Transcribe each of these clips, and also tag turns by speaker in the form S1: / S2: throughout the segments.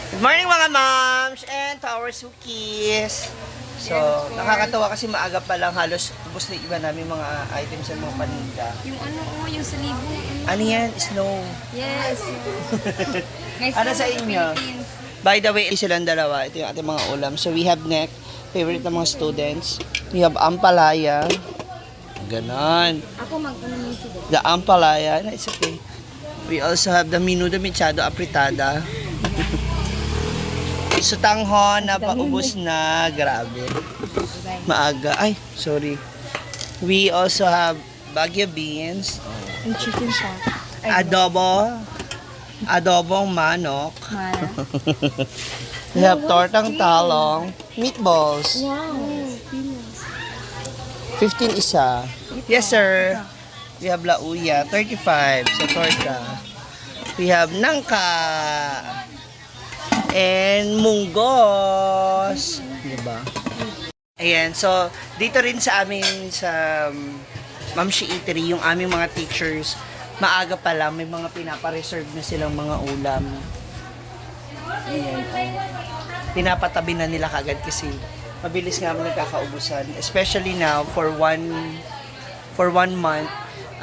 S1: Good morning mga moms and to our Sukis. So, nakakatawa kasi maaga pa lang halos ubos na iba namin mga items sa mga paninda.
S2: Yung ano, yung sa libo.
S1: Ano yan? Snow.
S2: Yes.
S1: Ano sa inyo? By the way, silang dalawa. Ito yung ating mga ulam. So, we have neck, favorite ng mga students. We have ampalaya. Ganon.
S2: Ako mag-ano ng sugar.
S1: The ampalaya. No, it's okay. We also have the menudo mechado apritada. Sutanghon na paubos na. Grabe. Maaga. Ay, sorry. We also have Baguio beans.
S2: Yung chicken sa.
S1: Adobo. Adobong manok.
S2: Mara.
S1: We have tortang talong. Meatballs.
S2: Wow.
S1: 15 isa. Yes, sir. We have lauya. 35 sa torta. We have nangka. And munggos. Diba? Ayan. So, dito rin sa amin sa Mamshi Eatery, yung aming mga teachers, maaga pa lang, may mga pinapareserve na silang mga ulam. Ayan. Pinapatabi na nila kagad kasi mabilis nga nagkakaubusan. Especially now, for one month,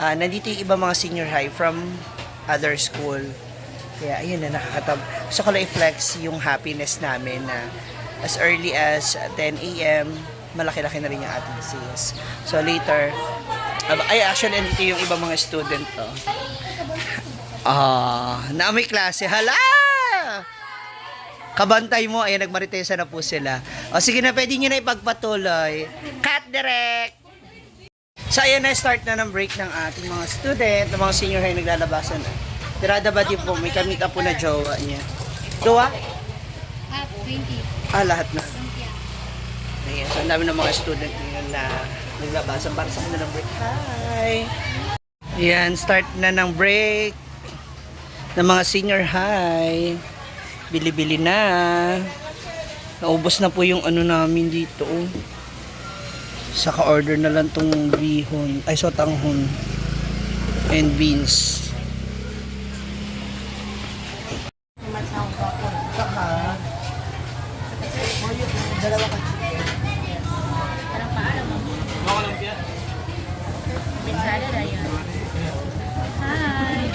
S1: nandito yung iba mga senior high from other school. Kaya ayun na, nakakatab. Gusto ko lang i-flex yung happiness namin na as early as 10 a.m., malaki-laki na rin yung ating sales. So later, actually, andito yung ibang mga student to. Na may klase. Hala! Kabantay mo, ayan, nagmaritesa na po sila. O sige na, pwede nyo na ipagpatuloy. Cut direct! So ayan na, start na ng break ng ating mga student, ng mga senior high naglalabasan na. Tirada ba din po, may kamit po na jowa niya. Jowa?
S2: 20.
S1: Lahat na. Ayan, so ang dami ng mga student ngayon na naglabasan para sa kanila ng break. Hi! Ayan, start na ng break ng mga senior high. Bili-bili na. Naubos na po yung ano namin dito. Saka order na lang tong bihon. Ay, sotanghon. And beans. Saka. Dalawa ka chicken.
S2: Parang paano mo? Pinsada na yun. Hi!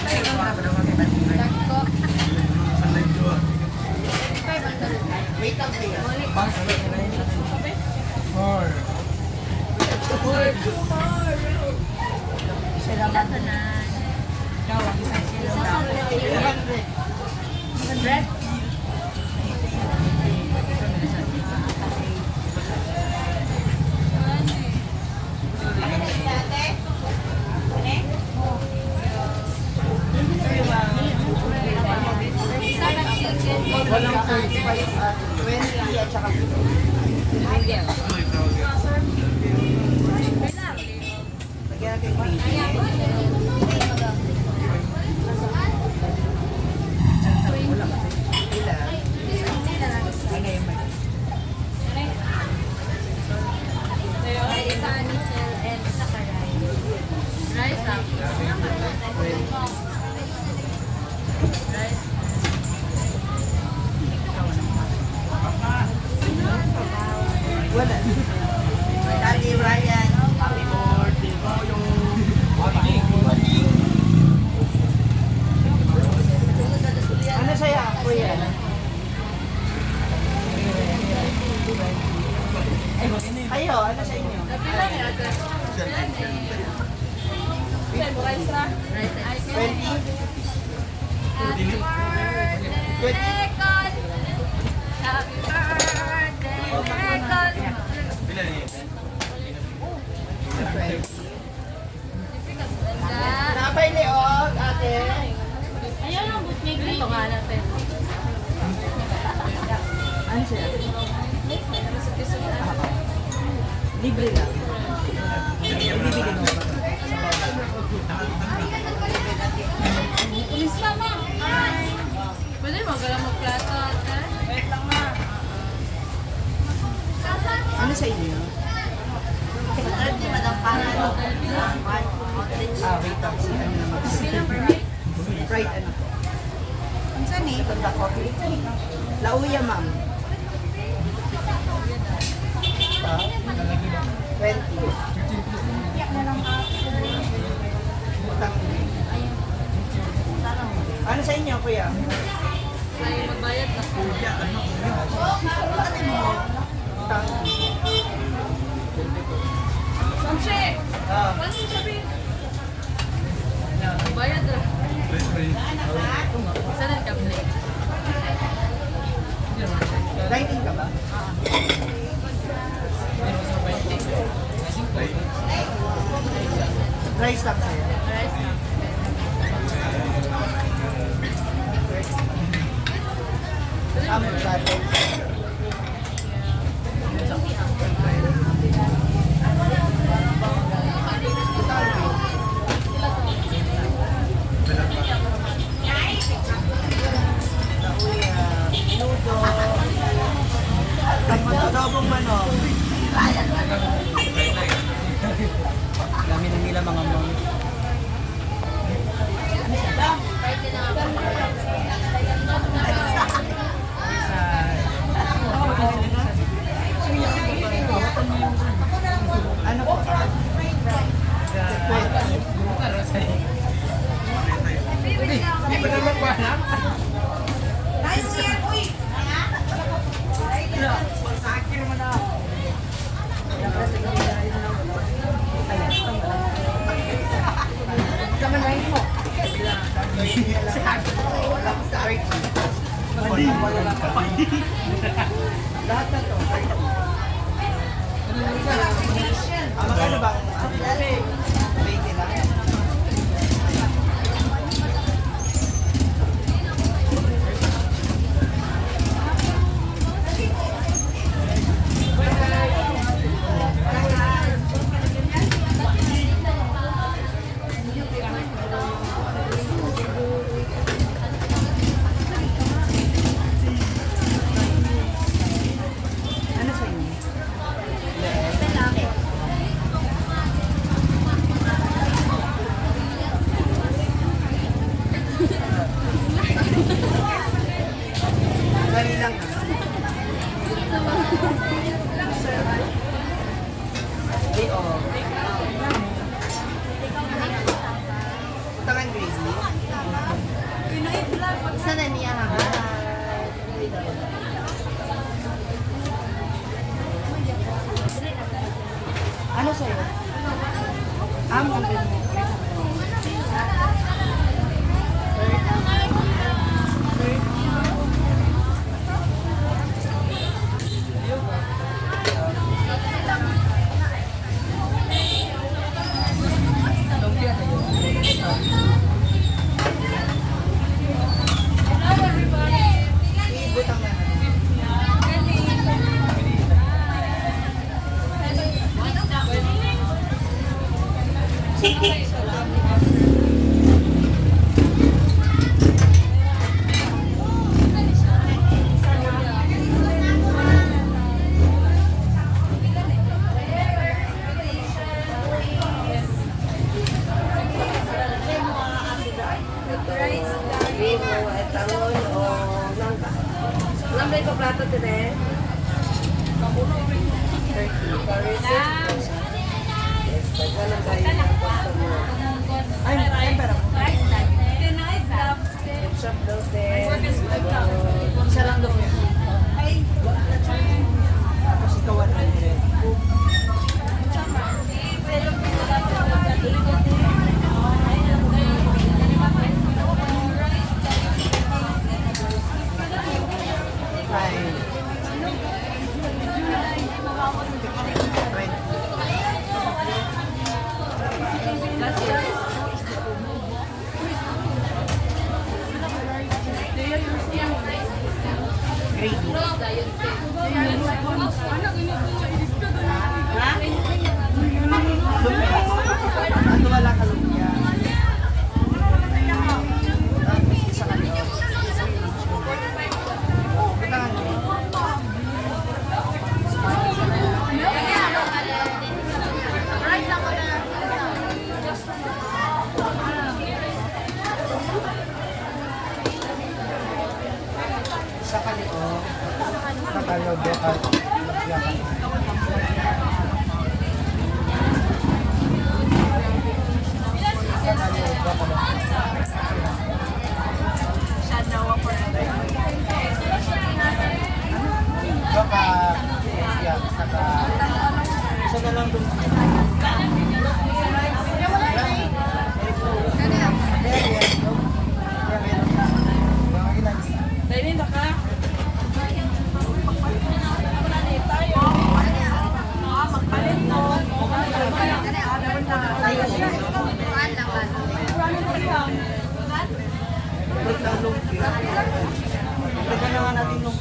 S1: Wait lang siya.
S2: Salamat na. Bread?
S1: Walang 20 at saka 50. Lagyan natin yung
S2: Rice up.
S1: wala. Daddy Ryan. Happy birthday mo yung ano sa'yo? Kuya? Kayo, ano sa inyo?
S2: Rice up.
S1: 20? 20?
S2: Happy birthday,
S1: Napay Leog, ate.
S2: Ayaw lang, butnig ito nga natin.
S1: Ano siya? Libre lang. Ibibigay mo ba?
S2: Pulis na ma. Pwede mo, galang magplato. Wait lang ma.
S1: Ano sa inyo? Wait lang. Si ano naman? Fried ano po?
S3: Saan eh?
S1: Tanda ko. Lauya, ma'am. Pa? 20. Ano sa inyo, kuya?
S2: Ay, magbayad na po. Samshi!
S1: Ah,
S2: Paano yung sabi? Magbayad na. Saan ang kable?
S1: 19 ka ba? Rice lang sa'yo.
S2: Rice na.
S1: Amon plato. Ludo. Adobong manok. Dami na nila mga mom. Ano po? Lahat na to. Magkano ba? Bacon lang. Ano sa inyo? Dali lang ha. Ay, oo. Tangan gravy.
S3: Isa na niya ha.
S1: Ano sa'yo? Amon din mo. Ibutang na natin.
S3: Lamay ko plato din.
S1: Ay, pera mo. Isa lang daw yun. Tapos ikaw 100. Ay. 20. Gravy. Ano wala ka lumpia? Tapos isa ka nyo. Bitangan nyo. Kaliog. Sa Kaliog, Kaliog. Baka, yan, saka, isa na lang doon.
S2: Dahil ka.
S1: Bigyan na nga natin nung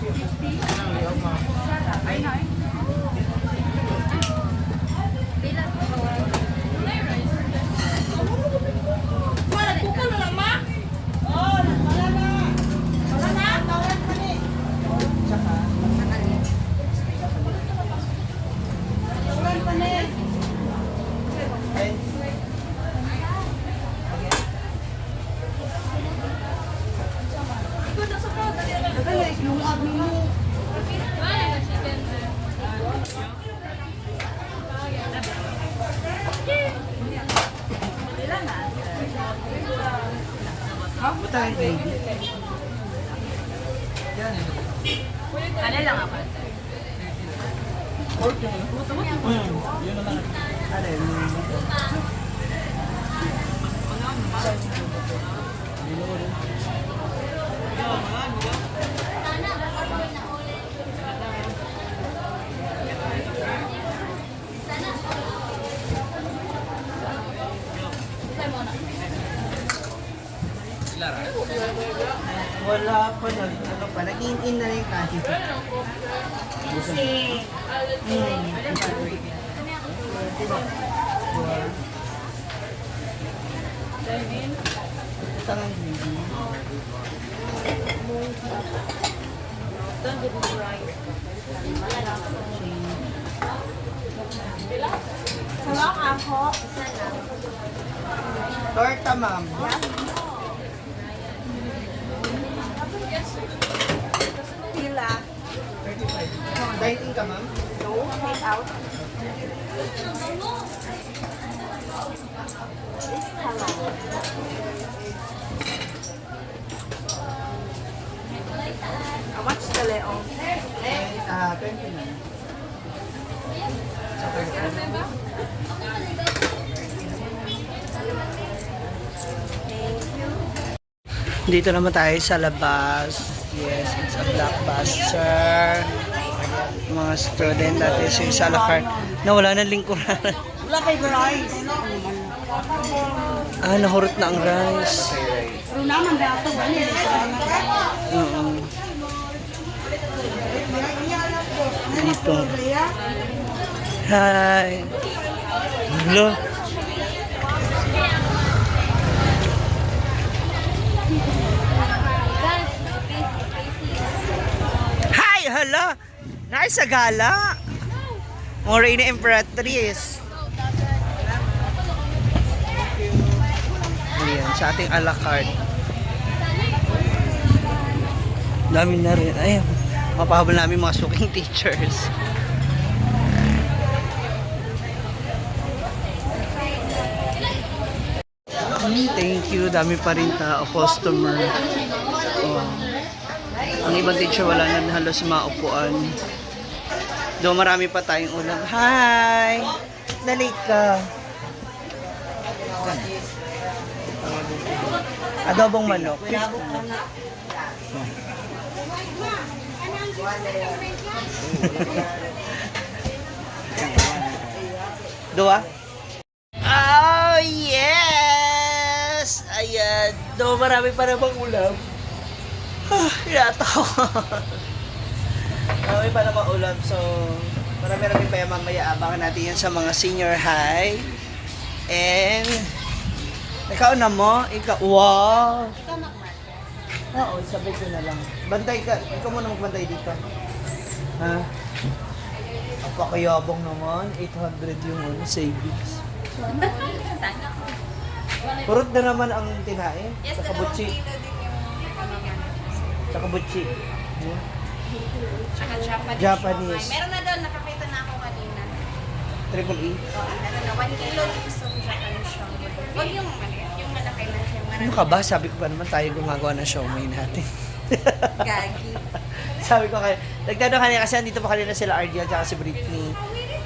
S1: butang baby.
S2: Ano lang ako?
S1: Yun naman. Ano yun? Wala pa na. Ano pa? Nag-in-in na yung kanin. Ito nga yung baby.
S3: Salong ako.
S1: Torta, ma'am.
S3: Pila.
S1: 35. Dine-in ka, ma'am?
S3: No, take out. This halal. How much the leong?
S1: 29. Dito naman tayo sa labas. Yes, it's a blockbuster. Mga student natin sa la carte. Nawala na lingkuran.
S3: Wala kay rice.
S1: Nahurot na ang rice.
S3: Pero naman dato bali.
S1: Oo. Dito. Hi. Hello. Hi, hello. Nice sa gala. Mga Reina Imperatrice. Ayan, sa ating a la carte. Dami na rin. Ayan, mapahabol namin mga suking teachers. Thank you. Dami pa rin tao, customer. Oh. Ang ibang teacher wala na halos maupuan. Doon marami pa tayong ulam. Hi! Dali ka. Adobong manok. 50. Dua? Oh, yes! Ayan. Doon marami pa namang ulam. Hirata ko. Marami pa namang ulam. So, marami-rami pa yung mamaya. Abangan natin yan sa mga senior high. And, ikaw na mo? Ikaw, wow! Oo, sabay ko na lang. Bantay ka. Ikaw muna magbantay dito. Ha? Apakayabang naman. 800 yung savings. Purot na naman ang tinae. Sa kabutsi. Sa kabutsi.
S3: Tsaka Japanese.
S1: Japanese.
S3: siomai. Meron na doon, nakakita na ako kanina.
S1: Triple E.
S3: Meron na 1 kilo gusto ng Japanese siomai. Huwag yung maliit, yung malaki na siya.
S1: Ano ka ba? Sabi ko pa naman tayo gumagawa ng siomay natin.
S3: Gagi.
S1: Sabi ko kaya, nagtanong kanina kasi andito pa kanina sila Ardiel at si Britney.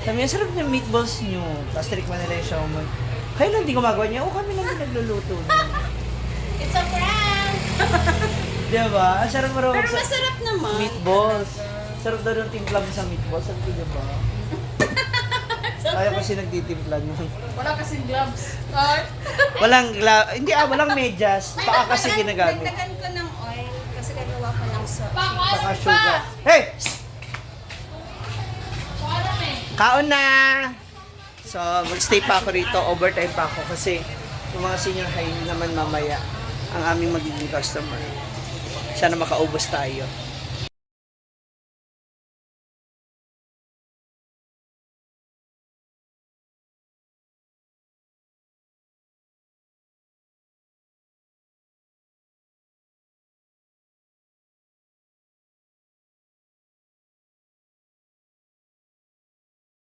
S1: Sabi niya, sarap ng meatballs nyo. Tapos tinikman nila yung siomay. Kayo lang di gumagawa niya. Oo, kami lang din nagluluto.
S3: It's a prank!
S1: Diba? Ang sarap marunong
S3: Pero masarap naman.
S1: meatballs. Sarap daw ng timpla mo sa meatballs. Sabi ko, diba? Kaya kasi nagtitimpla nyo.
S2: Wala kasing gloves.
S1: Walang medyas. Paa kasi ginagamit.
S3: Dagdagan ko ng oil kasi gagawa ko ng sauce.
S1: Saka sugar. Hey! Kaon na! So, magstay pa ako rito. Overtime pa ako kasi yung mga senior high naman mamaya ang aming magiging customer. Sana makaubos tayo.